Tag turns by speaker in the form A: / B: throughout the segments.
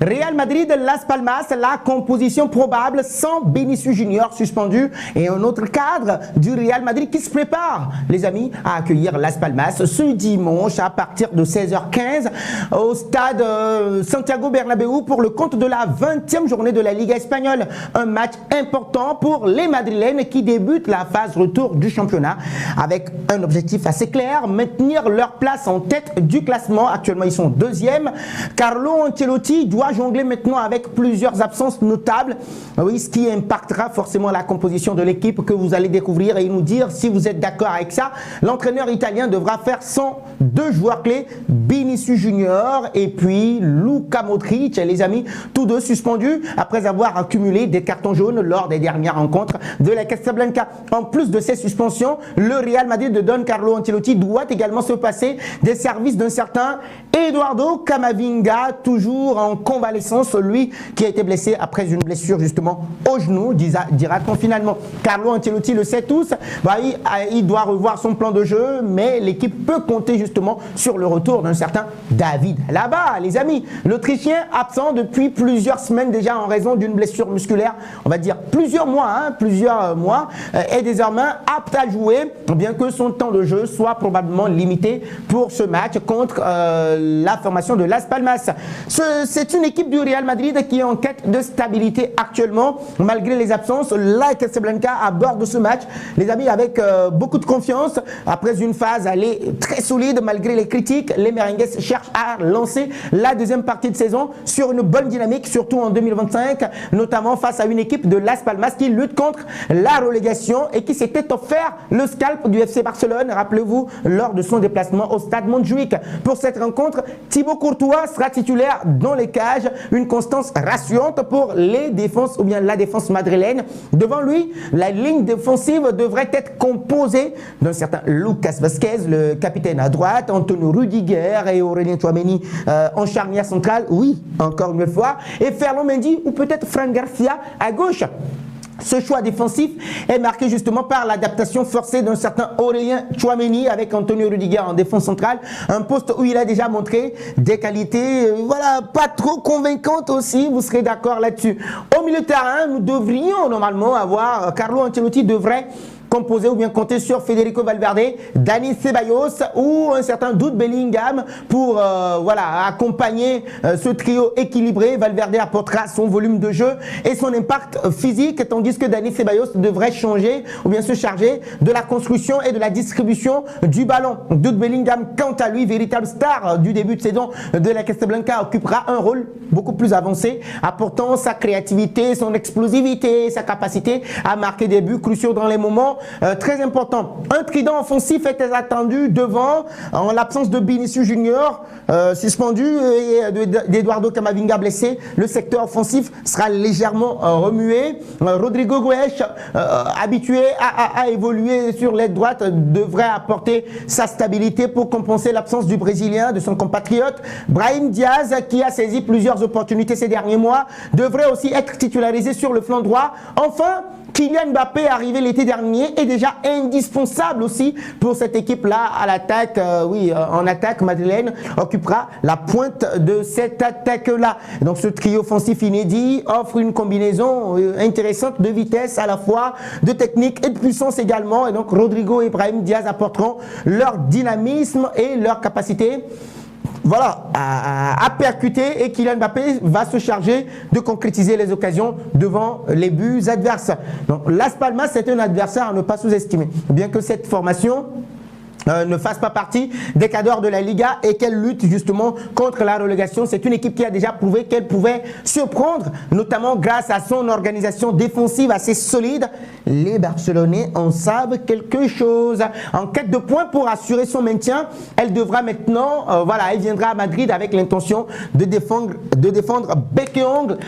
A: Real Madrid, Las Palmas, la composition probable sans Vinicius Junior suspendu et un autre cadre du Real Madrid qui se prépare, les amis, à accueillir Las Palmas ce dimanche à partir de 16h15 au stade Santiago Bernabéu pour le compte de la 20e journée de la Liga espagnole. Un match important pour les Madrilènes qui débutent la phase retour du championnat avec un objectif assez clair, maintenir leur place en tête du classement. Actuellement, ils sont deuxième. Carlo Ancelotti doit jongler maintenant avec plusieurs absences notables, oui, ce qui impactera forcément la composition de l'équipe que vous allez découvrir et nous dire si vous êtes d'accord avec ça. L'entraîneur italien devra faire sans deux joueurs clés, Vinicius Junior et puis Luka Modric, les amis, tous deux suspendus après avoir accumulé des cartons jaunes lors des dernières rencontres de la Casablanca. En plus de ces suspensions, le Real Madrid de Don Carlo Ancelotti doit également se passer des services d'un certain Eduardo Camavinga, toujours en convalescence, lui qui a été blessé après une blessure justement au genou, dira-t-on finalement. Carlo Ancelotti le sait tous, il doit revoir son plan de jeu, mais l'équipe peut compter justement sur le retour d'un certain David Alaba, les amis. L'Autrichien absent depuis plusieurs semaines déjà en raison d'une blessure musculaire, on va dire plusieurs mois, est désormais apte à jouer, bien que son temps de jeu soit probablement limité pour ce match contre la formation de Las Palmas. C'est une équipe du Real Madrid qui est en quête de stabilité actuellement, malgré les absences. La Casablanca aborde ce match, les amis, avec beaucoup de confiance. Après une phase très solide, malgré les critiques, les merengues cherchent à lancer la deuxième partie de saison sur une bonne dynamique, surtout en 2025, notamment face à une équipe de Las Palmas qui lutte contre la relégation et qui s'était offert le scalp du FC Barcelone, rappelez-vous, lors de son déplacement au stade Montjuic. Pour cette rencontre, Thibaut Courtois sera titulaire dans les cages, une constance rassurante pour les défenses ou bien la défense madrilène. Devant lui, la ligne défensive devrait être composée d'un certain Lucas Vazquez, le capitaine à droite, Antonio Rudiger et Aurélien Tchouaméni en charnière centrale, oui, encore une fois, et Ferland Mendy ou peut-être Fran Garcia à gauche. Ce choix défensif est marqué justement par l'adaptation forcée d'un certain Aurélien Tchouaméni avec Antonio Rudiger en défense centrale, un poste où il a déjà montré des qualités, voilà, pas trop convaincantes aussi, vous serez d'accord là-dessus. Au milieu de terrain, nous devrions normalement avoir, Carlo Ancelotti devrait composer ou bien compter sur Federico Valverde, Dani Ceballos ou un certain Jude Bellingham pour accompagner ce trio équilibré. Valverde apportera son volume de jeu et son impact physique, tandis que Dani Ceballos devrait changer ou bien se charger de la construction et de la distribution du ballon. Jude Bellingham, quant à lui, véritable star du début de saison de la Casablanca, occupera un rôle beaucoup plus avancé, apportant sa créativité, son explosivité, sa capacité à marquer des buts cruciaux dans les moments très important. Un trident offensif était attendu devant, en l'absence de Vinicius Junior suspendu et d'Eduardo Camavinga blessé. Le secteur offensif sera légèrement remué. Rodrigo Goes, habitué à évoluer sur l'aile droite, devrait apporter sa stabilité pour compenser l'absence du Brésilien, de son compatriote. Brahim Diaz, qui a saisi plusieurs opportunités ces derniers mois, devrait aussi être titularisé sur le flanc droit. Enfin, Kylian Mbappé, arrivé l'été dernier, est déjà indispensable aussi pour cette équipe-là à l'attaque. En attaque, madrilène occupera la pointe de cette attaque-là. Donc ce trio offensif inédit offre une combinaison intéressante de vitesse à la fois, de technique et de puissance également. Et donc Rodrigo et Brahim Diaz apporteront leur dynamisme et leur capacité à percuter, et Kylian Mbappé va se charger de concrétiser les occasions devant les buts adverses. Donc Las Palmas, c'est un adversaire à ne pas sous-estimer. Bien que cette formation ne fasse pas partie des cadres de la Liga et qu'elle lutte justement contre la relégation. C'est une équipe qui a déjà prouvé qu'elle pouvait surprendre, notamment grâce à son organisation défensive assez solide. Les Barcelonais en savent quelque chose. En quête de points pour assurer son maintien, elle devra maintenant, elle viendra à Madrid avec l'intention de défendre bec et ongle,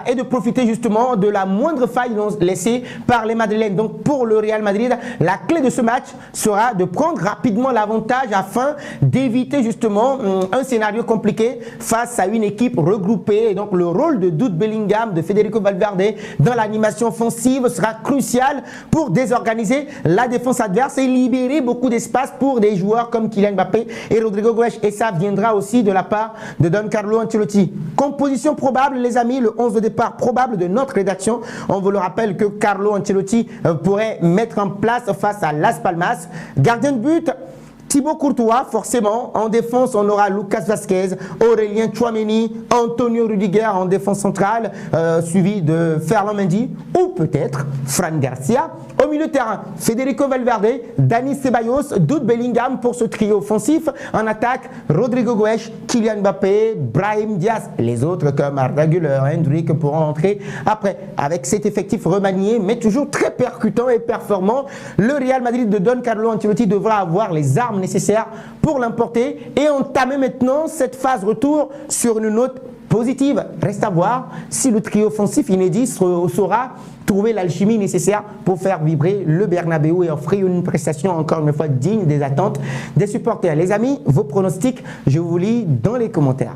A: et de profiter justement de la moindre faille laissée par les Madrilènes. Donc pour le Real Madrid, la clé de ce match sera de prendre rapidement l'avantage afin d'éviter justement un scénario compliqué face à une équipe regroupée. Et donc le rôle de Jude Bellingham, de Federico Valverde dans l'animation offensive sera crucial pour désorganiser la défense adverse et libérer beaucoup d'espace pour des joueurs comme Kylian Mbappé et Rodrigo Goes. Et ça viendra aussi de la part de Don Carlo Ancelotti. Composition probable, les amis, le 11 de départ probable de notre rédaction. On vous le rappelle que Carlo Ancelotti pourrait mettre en place face à Las Palmas. Gardien de but, Thibaut Courtois, forcément. En défense, on aura Lucas Vazquez, Aurélien Tchouaméni, Antonio Rudiger en défense centrale, suivi de Ferland Mendy ou peut-être Fran Garcia. Au milieu de terrain, Federico Valverde, Dani Ceballos, Jude Bellingham pour ce trio offensif. En attaque, Rodrigo Goes, Kylian Mbappé, Brahim Diaz. Les autres comme Arda Güler, Hendrick pourront entrer après. Avec cet effectif remanié, mais toujours très percutant et performant, le Real Madrid de Don Carlo Ancelotti devra avoir les armes nécessaires pour l'emporter et entamer maintenant cette phase retour sur une note positive. Reste à voir si le trio offensif inédit saura trouver l'alchimie nécessaire pour faire vibrer le Bernabéu et offrir une prestation encore une fois digne des attentes des supporters. Les amis, vos pronostics, je vous lis dans les commentaires.